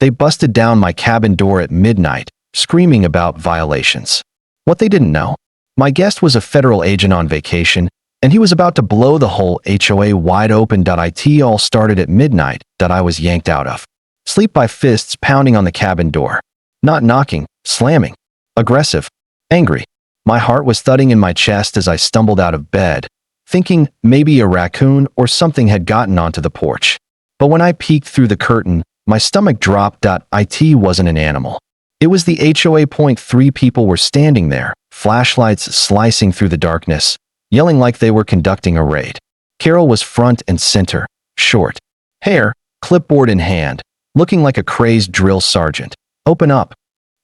They busted down my cabin door at midnight, screaming about violations. What they didn't know: my guest was a federal agent on vacation, and he was about to blow the whole HOA wide open. It all started at midnight. I was yanked out of sleep by fists pounding on the cabin door. Not knocking, slamming. Aggressive. Angry. My heart was thudding in my chest as I stumbled out of bed, thinking maybe a raccoon or something had gotten onto the porch. But when I peeked through the curtain, my stomach dropped. It wasn't an animal. It was the HOA. 3 people were standing there, flashlights slicing through the darkness, yelling like they were conducting a raid. Carol was front and center, short hair, clipboard in hand, looking like a crazed drill sergeant. "Open up,"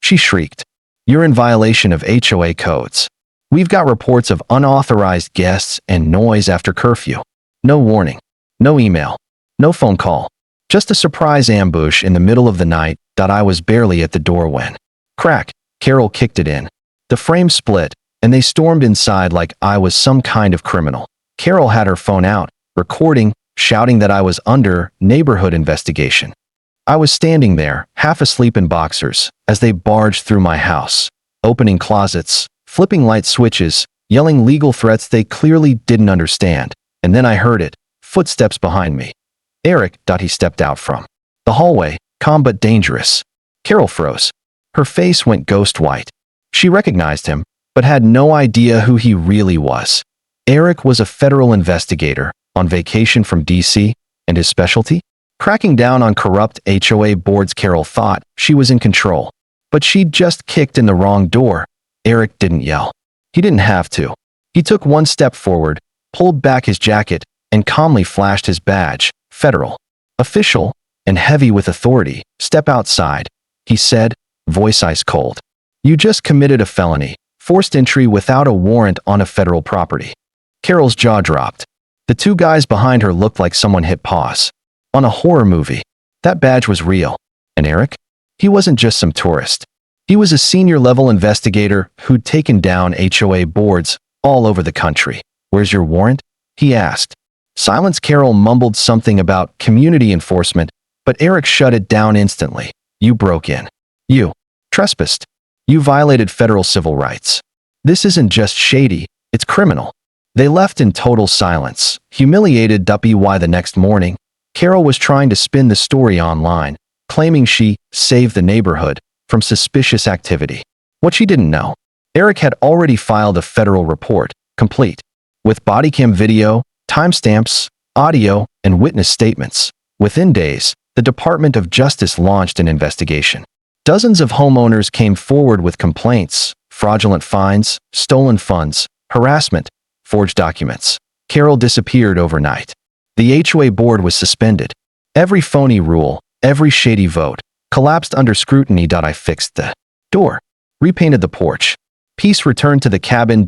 she shrieked. "You're in violation of HOA codes. We've got reports of unauthorized guests and noise after curfew. No warning. No email. No phone call. Just a surprise ambush in the middle of the night. I was barely at the door when, crack, Carol kicked it in. The frame split, and they stormed inside like I was some kind of criminal. Carol had her phone out, recording, shouting that I was under neighborhood investigation. I was standing there, half asleep in boxers, as they barged through my house, opening closets, flipping light switches, yelling legal threats they clearly didn't understand. And then I heard it, footsteps behind me. Eric. He stepped out from the hallway, calm but dangerous. Carol froze. Her face went ghost white. She recognized him, but had no idea who he really was. Eric was a federal investigator, on vacation from DC, and his specialty? Cracking down on corrupt HOA boards. Carol thought she was in control, but she'd just kicked in the wrong door. Eric didn't yell. He didn't have to. He took one step forward, pulled back his jacket, and calmly flashed his badge. Federal. Official, and heavy with authority. "Step outside," he said, voice ice cold. "You just committed a felony, forced entry without a warrant on a federal property." Carol's jaw dropped. The 2 guys behind her looked like someone hit pause on a horror movie. That badge was real. And Eric? He wasn't just some tourist. He was a senior-level investigator who'd taken down HOA boards all over the country. "Where's your warrant?" he asked. Silence. Carol mumbled something about community enforcement, but Eric shut it down instantly. "You broke in. You trespassed. You violated federal civil rights. This isn't just shady, it's criminal." They left in total silence, humiliated. By the next morning, Carol was trying to spin the story online, claiming she saved the neighborhood from suspicious activity. What she didn't know: Eric had already filed a federal report, complete with bodycam video, timestamps, audio, and witness statements. Within days, the Department of Justice launched an investigation. Dozens of homeowners came forward with complaints, fraudulent fines, stolen funds, harassment, forged documents. Carol disappeared overnight. The HOA board was suspended. Every phony rule, every shady vote, collapsed under scrutiny. I fixed the door, repainted the porch. Peace returned to the cabin.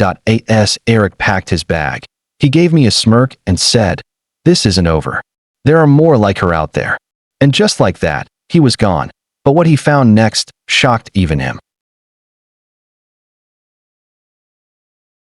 As Eric packed his bag, he gave me a smirk and said, "This isn't over. There are more like her out there." And just like that, he was gone. But what he found next shocked even him.